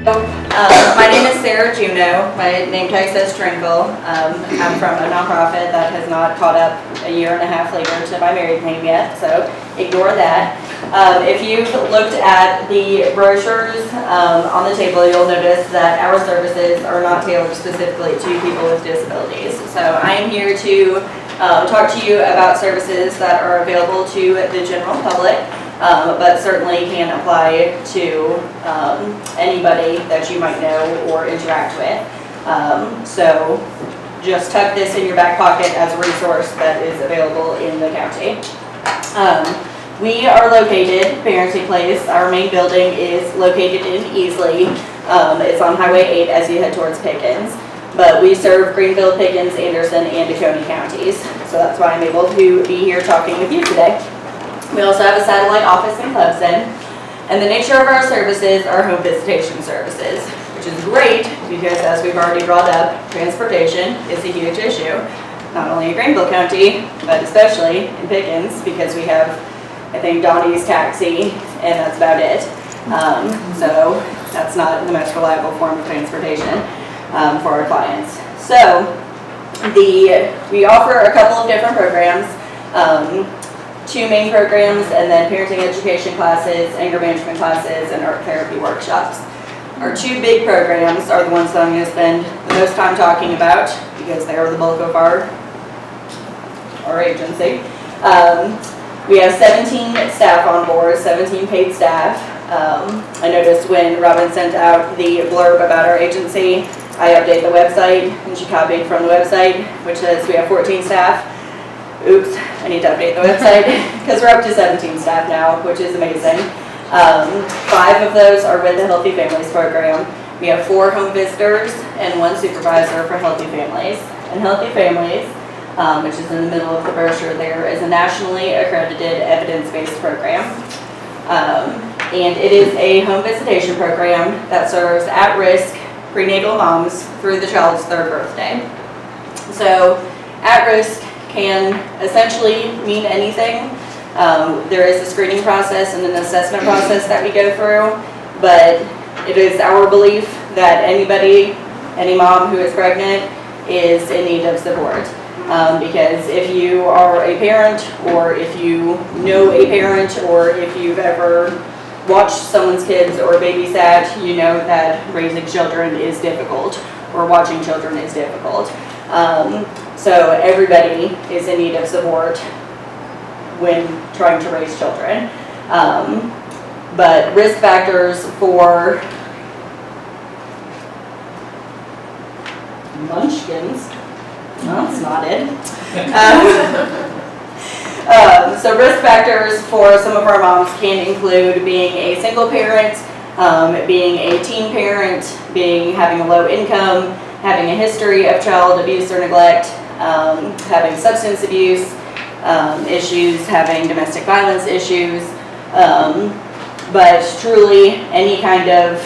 My name is Sarah Juneau. My name tag says Trinkle. I'm from a nonprofit that has not caught up a year and a half later to my married name yet, so ignore that. If you've looked at the brochures on the table, you'll notice that our services are not tailored specifically to people with disabilities. So I am here to talk to you about services that are available to the general public. But certainly can apply to anybody that you might know or interact with. So just tuck this in your back pocket as a resource that is available in the county. We are located, Parenting Place, our main building is located in Easley. It's on Highway 8 as you head towards Pickens. But we serve Greenville, Pickens, Anderson, and Oconee counties. So that's why I'm able to be here talking with you today. We also have a satellite office in Clemson, and the nature of our services are home visitation services, which is great because, as we've already brought up, transportation is a huge issue, not only in Greenville County, but especially in Pickens, because we have, I think, Donnie's Taxi, and that's about it. So that's not the most reliable form of transportation for our clients. So we offer a couple of different programs. Two main programs, and then parenting education classes, anger management classes, and art therapy workshops. Our two big programs are the ones that I'm going to spend the most time talking about because they are the bulk of our agency. We have 17 staff on board, 17 paid staff. I noticed when Robin sent out the blurb about our agency, I updated the website, and she copied from the website, which says we have 14 staff. Oops, I need to update the website because we're up to 17 staff now, which is amazing. 5 of those are with the Healthy Families program. We have 4 home visitors and 1 supervisor for Healthy Families. And Healthy Families, which is in the middle of the brochure there, is a nationally accredited evidence-based program. And it is a home visitation program that serves at-risk prenatal moms through the child's 3rd birthday. So at-risk can essentially mean anything. There is a screening process and an assessment process that we go through, but it is our belief that any mom who is pregnant is in need of support. Because if you are a parent, or if you know a parent, or if you've ever watched someone's kids or babysat, you know that raising children is difficult, or watching children is difficult. So everybody is in need of support when trying to raise children. But risk factors for munchkins, well, that's not it. So risk factors for some of our moms can include being a single parent, being a teen parent, having a low income, having a history of child abuse or neglect, having substance abuse issues, having domestic violence issues, but truly any kind of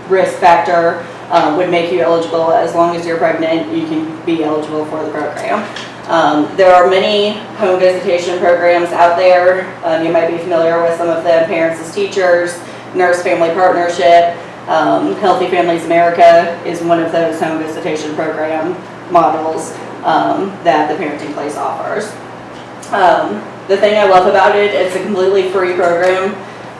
risk factor would make you eligible. As long as you're pregnant, you can be eligible for the program. There are many home visitation programs out there. You might be familiar with some of them: Parents as Teachers, Nurse Family Partnership. Healthy Families America is one of those home visitation program models that the Parenting Place offers. The thing I love about it, it's a completely free program,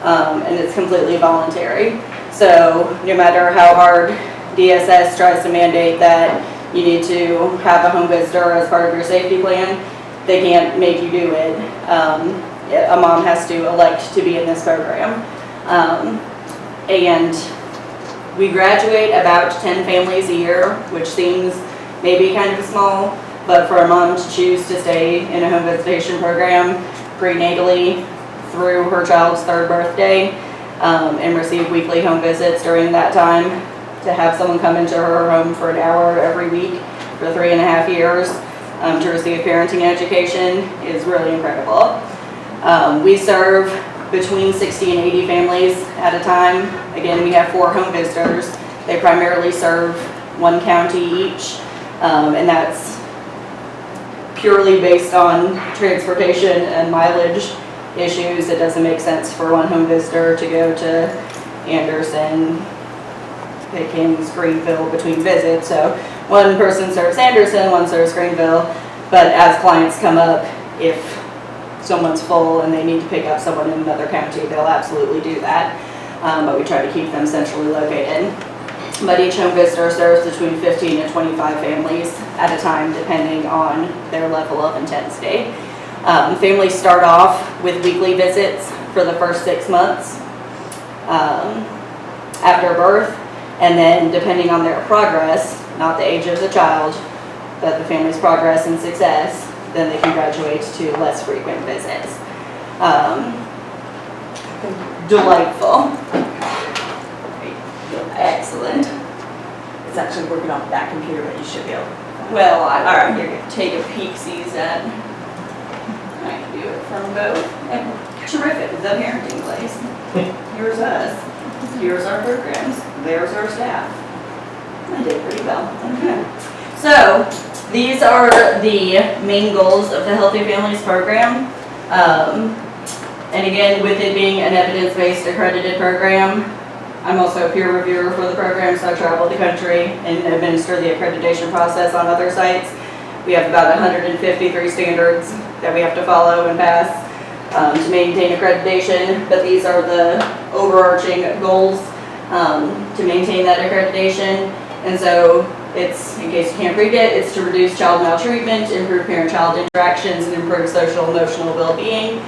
and it's completely voluntary. So no matter how hard DSS tries to mandate that you need to have a home visitor as part of your safety plan, they can't make you do it. A mom has to elect to be in this program. And we graduate about 10 families a year, which seems maybe kind of small, but for a mom to choose to stay in a home visitation program prenatally through her child's 3rd birthday and receive weekly home visits during that time, to have someone come into her home for an hour every week for 3.5 years to receive parenting education is really incredible. We serve between 60 and 80 families at a time. Again, we have 4 home visitors. They primarily serve 1 county each, and that's purely based on transportation and mileage issues. It doesn't make sense for 1 home visitor to go to Anderson, Pickens, Greenville between visits. So one person serves Anderson, one serves Greenville, but as clients come up, if someone's full and they need to pick up someone in another county, they'll absolutely do that. But we try to keep them centrally located. But each home visitor serves between 15 and 25 families at a time, depending on their level of intensity. Families start off with weekly visits for the first 6 months after birth, and then depending on their progress, not the age of the child, but the family's progress and success, then they can graduate to less frequent visits. Delightful. Excellent. It's actually working off that computer, but you should be able to. Well, I'm here to take a peek-sees at. I can do it from both. And terrific, the parenting place. Here's us. Here's our programs. There's our staff. I did pretty well. Okay. So these are the main goals of the Healthy Families program. And again, with it being an evidence-based accredited program, I'm also a peer reviewer for the program, so I travel the country and administer the accreditation process on other sites. We have about 153 standards that we have to follow and pass to maintain accreditation, but these are the overarching goals to maintain that accreditation. And so it's, in case you can't read it, it's to reduce child maltreatment, improve parent-child interactions, and improve social and emotional well-being,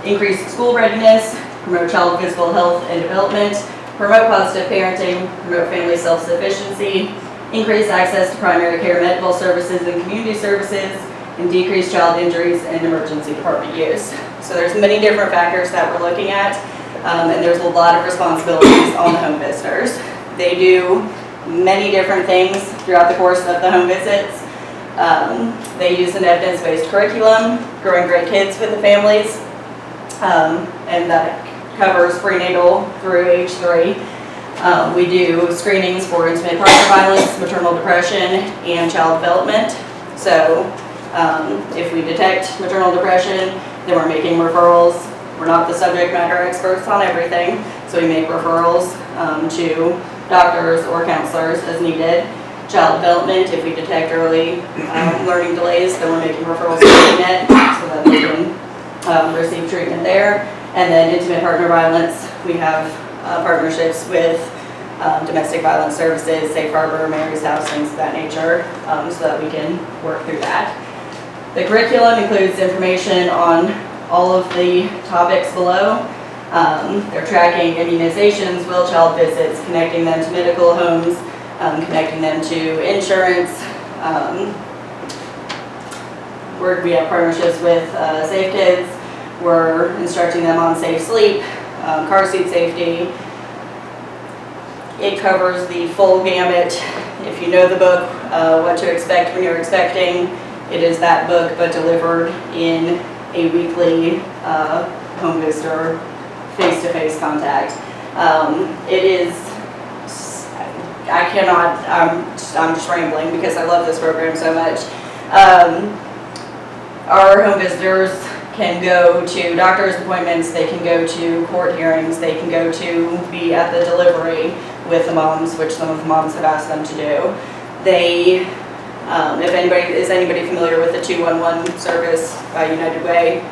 increase school readiness, promote child physical health and development, promote positive parenting, promote family self-sufficiency, increase access to primary care medical services and community services, and decrease child injuries and emergency department use. So there's many different factors that we're looking at, and there's a lot of responsibilities on the home visitors. They do many different things throughout the course of the home visits. They use an evidence-based curriculum, growing great kids with the families, and that covers prenatal through age 3. We do screenings for intimate partner violence, maternal depression, and child development. So if we detect maternal depression, then we're making referrals. We're not the subject matter experts on everything, so we make referrals to doctors or counselors as needed. Child development, if we detect early learning delays, then we're making referrals to CNET so that they can receive treatment there. And then intimate partner violence, we have partnerships with domestic violence services, Safe Harbor, Mary's House, things of that nature, so that we can work through that. The curriculum includes information on all of the topics below. They're tracking immunizations, will child visits, connecting them to medical homes, connecting them to insurance. We have partnerships with Safe Kids. We're instructing them on safe sleep, car seat safety. It covers the full gamut. If you know the book, What to Expect When You're Expecting, it is that book, but delivered in a weekly home visitor face-to-face contact. It is, I'm just rambling because I love this program so much. Our home visitors can go to doctor's appointments, they can go to court hearings, they can go to be at the delivery with the moms, which some of the moms have asked them to do. They, is anybody familiar with the 211 service by United Way?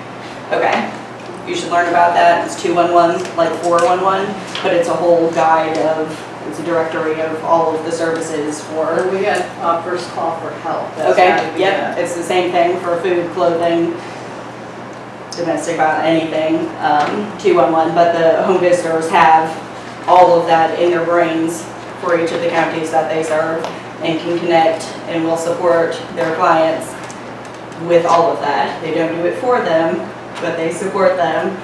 Okay, you should learn about that. It's 211, like 411, but it's a whole guide of, it's a directory of all of the services for. We got first call for help. Okay, yep, it's the same thing for food, clothing, domestic violence, anything, 211, but the home visitors have all of that in their brains for each of the counties that they serve and can connect and will support their clients with all of that. They don't do it for them, but they support them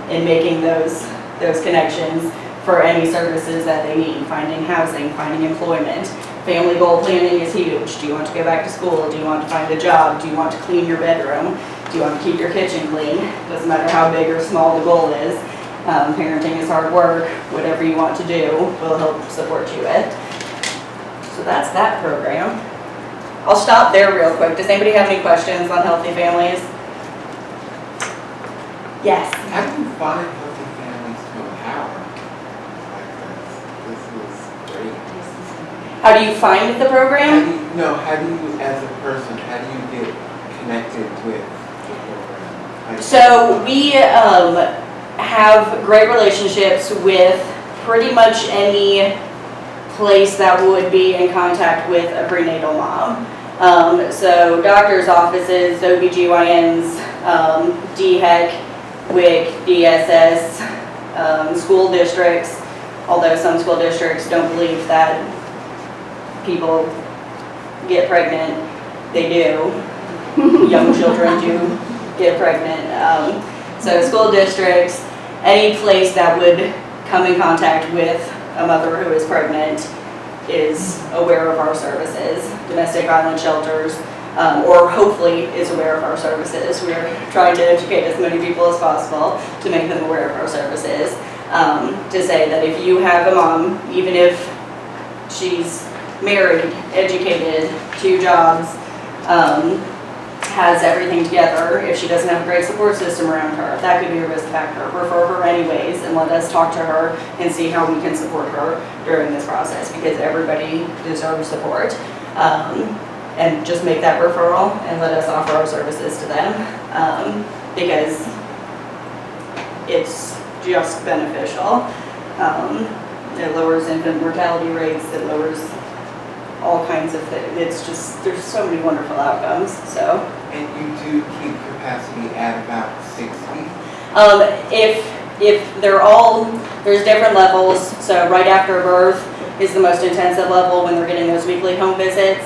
in making those connections for any services that they need, finding housing, finding employment. Family goal planning is huge. Do you want to go back to school? Do you want to find a job? Do you want to clean your bedroom? Do you want to keep your kitchen clean? Doesn't matter how big or small the goal is. Parenting is hard work. Whatever you want to do, we'll help support you with. So that's that program. I'll stop there real quick. Does anybody have any questions on Healthy Families? Yes. How do you find Healthy Families to empower like this? This is How do you find the program? How do you, as a person, how do you get connected with the program? Like- So we have great relationships with pretty much any place that would be in contact with a prenatal mom. So doctor's offices, OBGYNs, DHEC, WIC, DSS, school districts, although some school districts don't believe that people get pregnant. They do. Young children do get pregnant. So school districts, any place that would come in contact with a mother who is pregnant is aware of our services. Domestic violence shelters, or hopefully is aware of our services. We're trying to educate as many people as possible to make them aware of our services. To say that if you have a mom, even if she's married, educated, 2 jobs, has everything together, if she doesn't have a great support system around her, that could be a risk factor. Refer her anyways and let us talk to her and see how we can support her during this process, because everybody deserves support. And just make that referral and let us offer our services to them, because it's just beneficial. It lowers infant mortality rates, it lowers all kinds of things. It's just, there's so many wonderful outcomes, so. And you do keep capacity at about 60? If they're all, there's different levels, so right after birth is the most intensive level when they're getting those weekly home visits.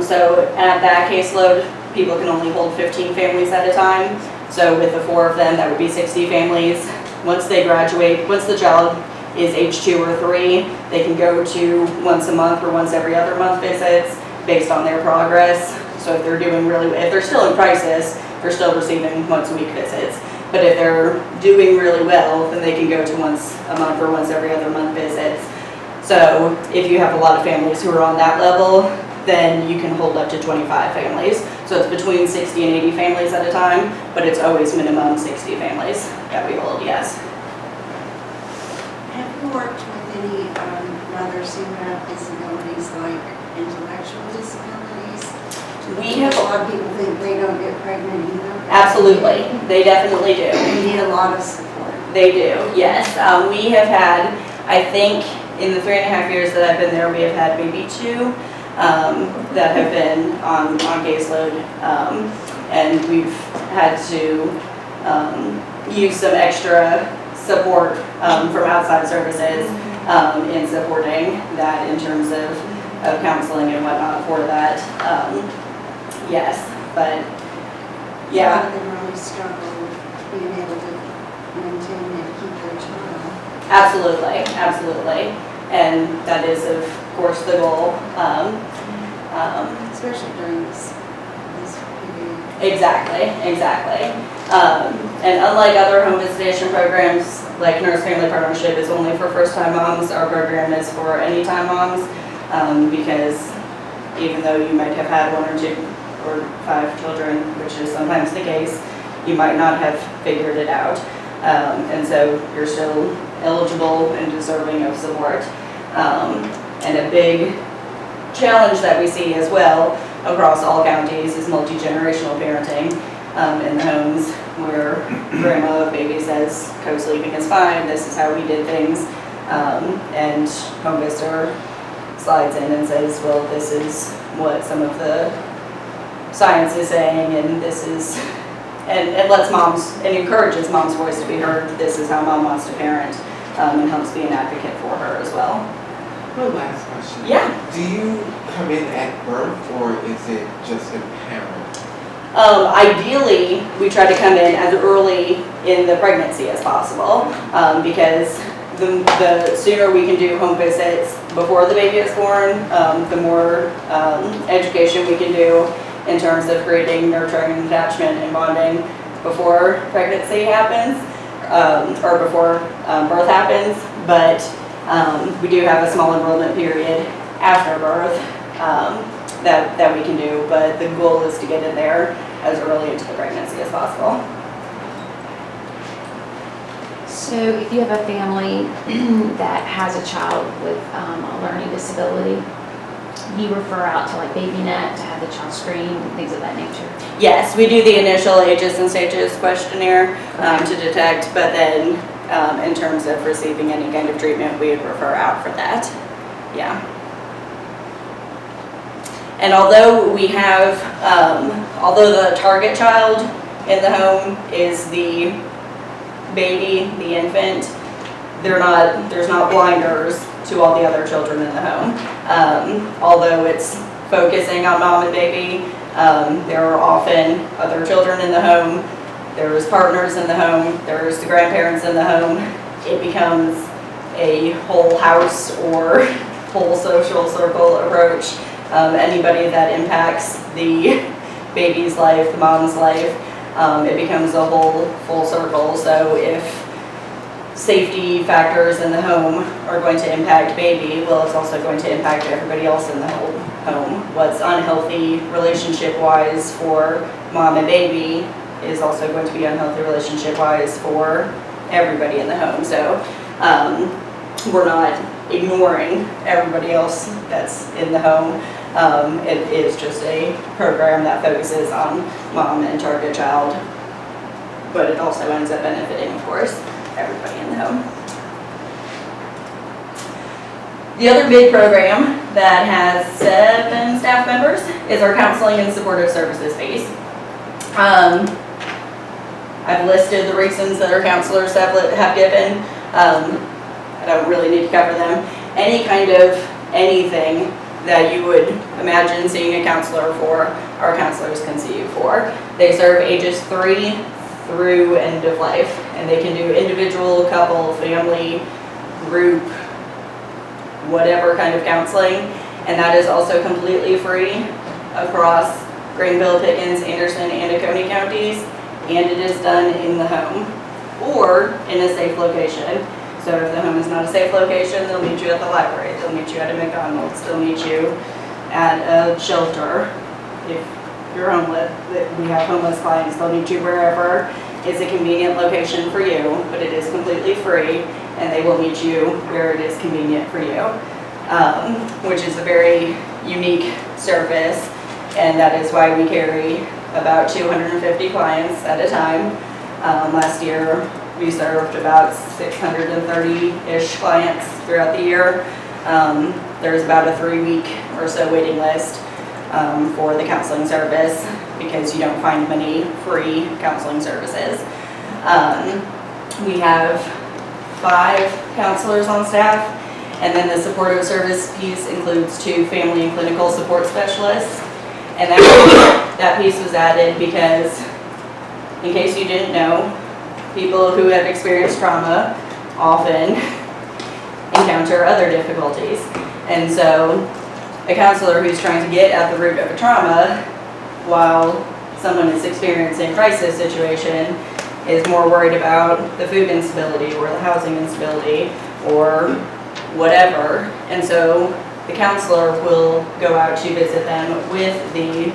So at that caseload, people can only hold 15 families at a time. So with the 4 of them, that would be 60 families. Once they graduate, once the child is age 2 or 3, they can go to once a month or once every other month visits based on their progress. So if they're doing really, if they're still in crisis, they're still receiving once a week visits. But if they're doing really well, then they can go to once a month or once every other month visits. So if you have a lot of families who are on that level, then you can hold up to 25 families. So it's between 60 and 80 families at a time, but it's always minimum 60 families that we hold, yes. Have you worked with any mothers who have disabilities like intellectual disabilities? We have, A lot of people think they don't get pregnant either. absolutely, they definitely do. They need a lot of support. They do, yes. We have had, I think, in the 3.5 years that I've been there, we have had maybe 2 that have been on caseload, and we've had to use some extra support from outside services in supporting that in terms of counseling and whatnot for that. Yes, but A lot yeah, of them really struggle with being able to maintain and keep their child. absolutely, absolutely. And that is, of course, the goal. Especially during this period. Exactly. And unlike other home visitation programs, like Nurse Family Partnership is only for first-time moms, our program is for anytime moms, because even though you might have had 1 or 2 or 5 children, which is sometimes the case, you might not have figured it out. And so you're still eligible and deserving of support. And a big challenge that we see as well across all counties is multi-generational parenting in the homes where grandma, baby says co-sleeping is fine, this is how we did things, and home visitor slides in and says, well, this is what some of the science is saying, and this is, and lets moms, and encourages mom's voice to be heard, this is how mom wants to parent, and helps be an advocate for her as well. One last question. Yeah. Do you come in at birth, or is it just apparent? Ideally, we try to come in as early in the pregnancy as possible, because the sooner we can do home visits before the baby is born, the more education we can do in terms of creating nurturing attachment and bonding before pregnancy happens, or before birth happens. But we do have a small enrollment period after birth that we can do, but the goal is to get in there as early into the pregnancy as possible. So if you have a family that has a child with a learning disability, you refer out to like BabyNet to have the child screened, things of that nature? Yes, we do the initial ages and stages questionnaire to detect, but then in terms of receiving any kind of treatment, we would refer out for that. Yeah. And although we have, although the target child in the home is the baby, the infant, there's not blinders to all the other children in the home. Although it's focusing on mom and baby, there are often other children in the home, there's partners in the home, there's the grandparents in the home. It becomes a whole house or whole social circle approach. Anybody that impacts the baby's life, the mom's life, it becomes a whole full circle. So if safety factors in the home are going to impact baby, well, it's also going to impact everybody else in the home. What's unhealthy relationship-wise for mom and baby is also going to be unhealthy relationship-wise for everybody in the home. So we're not ignoring everybody else that's in the home. It is just a program that focuses on mom and target child, but it also ends up benefiting, of course, everybody in the home. The other big program that has 7 staff members is our counseling and supportive services piece. I've listed the reasons that our counselors have given. I don't really need to cover them. Any kind of anything that you would imagine seeing a counselor for, our counselors can see you for. They serve ages 3 through end of life, and they can do individual, couple, family, group, whatever kind of counseling, and that is also completely free across Greenville, Pickens, Anderson, and Oconee counties, and it is done in the home or in a safe location. So if the home is not a safe location, they'll meet you at the library, they'll meet you at a McDonald's, they'll meet you at a shelter. If you're homeless, we have homeless clients, they'll meet you wherever is a convenient location for you, but it is completely free, and they will meet you where it is convenient for you, which is a very unique service, and that is why we carry about 250 clients at a time. Last year, we served about 630-ish clients throughout the year. There's about a 3-week or so waiting list for the counseling service because you don't find many free counseling services. We have 5 counselors on staff, and then the supportive service piece includes 2 family and clinical support specialists. And that piece was added because, in case you didn't know, people who have experienced trauma often encounter other difficulties. And so a counselor who's trying to get at the root of a trauma while someone is experiencing a crisis situation is more worried about the food instability or the housing instability or whatever. And so the counselor will go out to visit them with the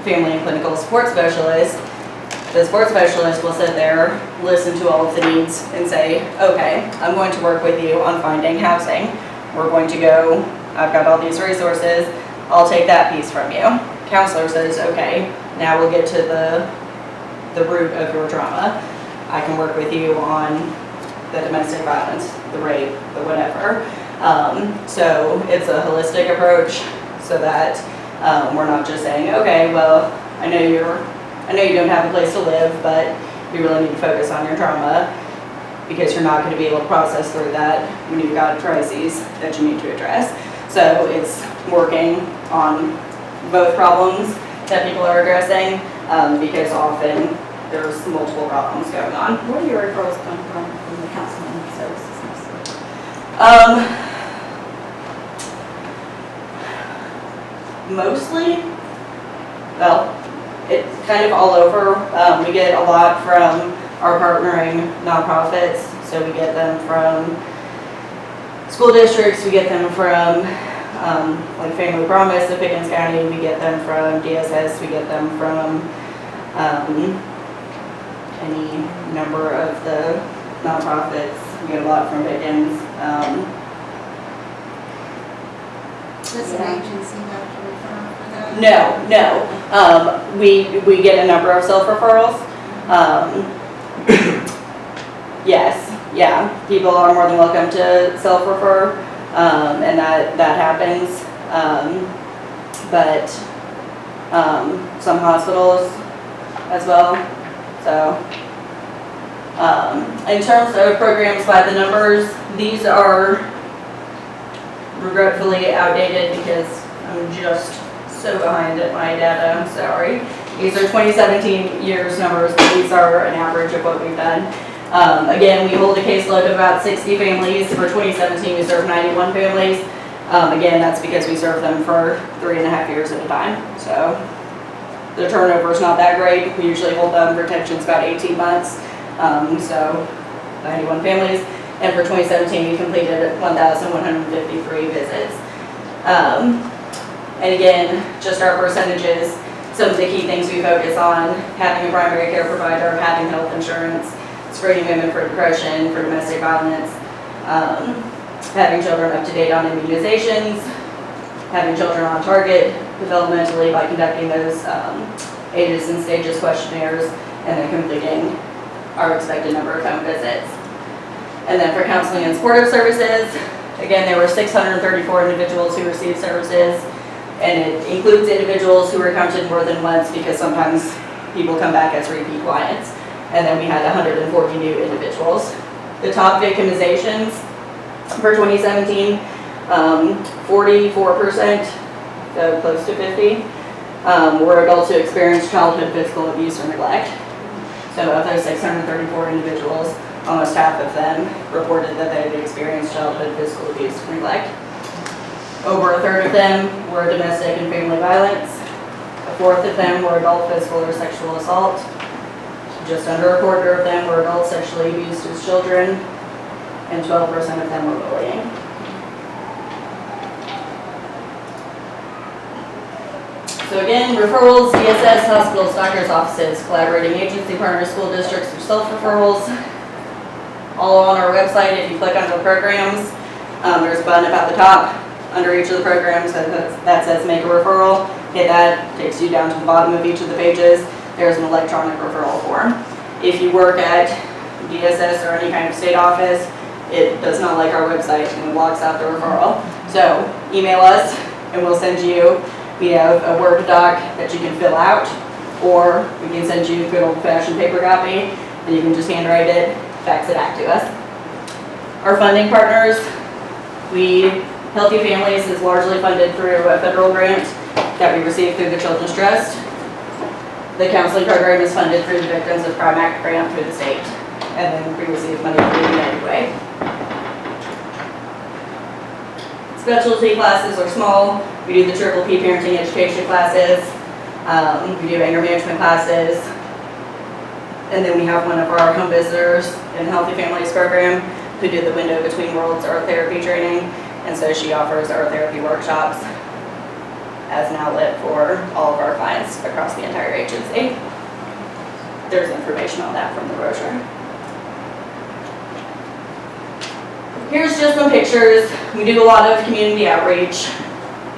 family and clinical support specialist. The support specialist will sit there, listen to all of the needs, and say, okay, I'm going to work with you on finding housing. We're going to go, I've got all these resources, I'll take that piece from you. Counselor says, okay, now we'll get to the root of your trauma. I can work with you on the domestic violence, the rape, the whatever. So it's a holistic approach so that we're not just saying, okay, well, I know you don't have a place to live, but you really need to focus on your trauma because you're not going to be able to process through that when you've got crises that you need to address. So it's working on both problems that people are addressing because often there's multiple problems going on. Where do your referrals come from the counseling services mostly? Mostly, well, it's kind of all over. We get a lot from our partnering nonprofits, so we get them from school districts, we get them from like Family Promise of Pickens County, we get them from DSS, we get them from any number of the nonprofits. We get a lot from Pickens. Does an agency have to refer for that? No. We get a number of self-referrals. Yes, yeah, people are more than welcome to self-refer, and that happens. But some hospitals as well. So, in terms of programs by the numbers, these are regretfully outdated because I'm just so behind at my data, I'm sorry. These are 2017 years numbers, but these are an average of what we've done. Again, we hold a caseload of about 60 families. For 2017, we served 91 families. Again, that's because we serve them for 3.5 years at a time. So the turnover is not that great. We usually hold them retention's about 18 months. So 91 families. And for 2017, we completed 1,153 visits. And again, just our percentages, some of the key things we focus on: having a primary care provider, having health insurance, screening women for depression, for domestic violence, having children up to date on immunizations, having children on target developmentally by conducting those ages and stages questionnaires, and then completing our expected number of home visits. And then for counseling and supportive services, again, there were 634 individuals who received services, and it includes individuals who were counted more than once because sometimes people come back as repeat clients. And then we had 140 new individuals. The top victimizations for 2017, 44%, so close to 50, were adults who experienced childhood physical abuse or neglect. So of those 634 individuals, almost half of them reported that they had experienced childhood physical abuse or neglect. Over a third of them were domestic and family violence. A fourth of them were adult physical or sexual assault. Just under a quarter of them were adults sexually abused as children, and 12% of them were bullying. So again, referrals, DSS, hospitals, doctors' offices, collaborating agency partners, school districts, or self-referrals, all on our website. If you click on the programs, there's a button up at the top under each of the programs that says make a referral. Hit that, takes you down to the bottom of each of the pages. There's an electronic referral form. If you work at DSS or any kind of state office, it does not like our website and it blocks out the referral. So email us and we'll send you, we have a Word doc that you can fill out, or we can send you a good old-fashioned paper copy and you can just handwrite it, fax it back to us. Our funding partners, Healthy Families is largely funded through a federal grant that we received through the Children's Trust. The counseling program is funded through the Victims of Crime Act grant through the state, and then we receive money through United Way. Specialty classes are small. We do the Triple P parenting education classes. We do anger management classes. And then we have one of our home visitors in the Healthy Families program who did the Window Between Worlds art therapy training. And so she offers art therapy workshops as an outlet for all of our clients across the entire agency. There's information on that from the brochure. Here's just some pictures. We do a lot of community outreach.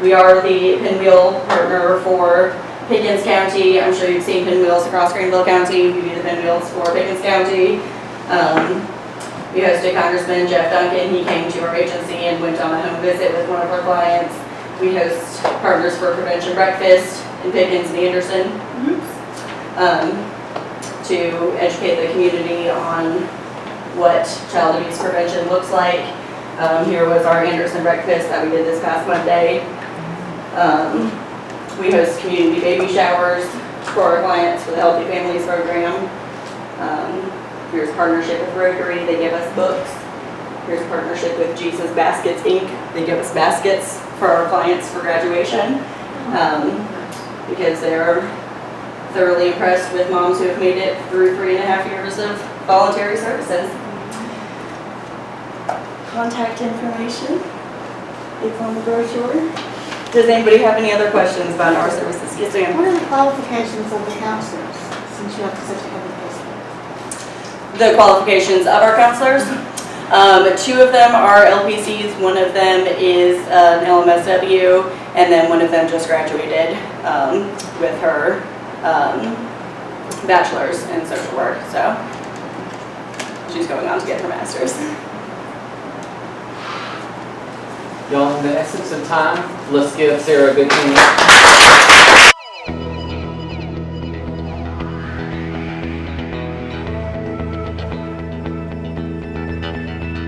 We are the pinwheel partner for Pickens County. I'm sure you've seen pinwheels across Greenville County. We do the pinwheels for Pickens County. We hosted Congressman Jeff Duncan. He came to our agency and went on a home visit with one of our clients. We host Partners for Prevention Breakfast in Pickens and Anderson to educate the community on what child abuse prevention looks like. Here was our Anderson breakfast that we did this past Monday. We host community baby showers for our clients for the Healthy Families program. Here's partnership with Rotary, they give us books. Here's partnership with Jesus Baskets Inc. They give us baskets for our clients for graduation because they're thoroughly impressed with moms who have made it through 3.5 years of voluntary services. Contact information is on the brochure. Does anybody have any other questions about our services? Yes, ma'am. What are the qualifications of the counselors, since you have such a heavy caseload? The qualifications of our counselors. Two of them are LPCs, one of them is an LMSW, and then one of them just graduated with her bachelor's in social work, so she's going on to get her master's. Y'all, in the essence of time, let's give Sarah a big hand.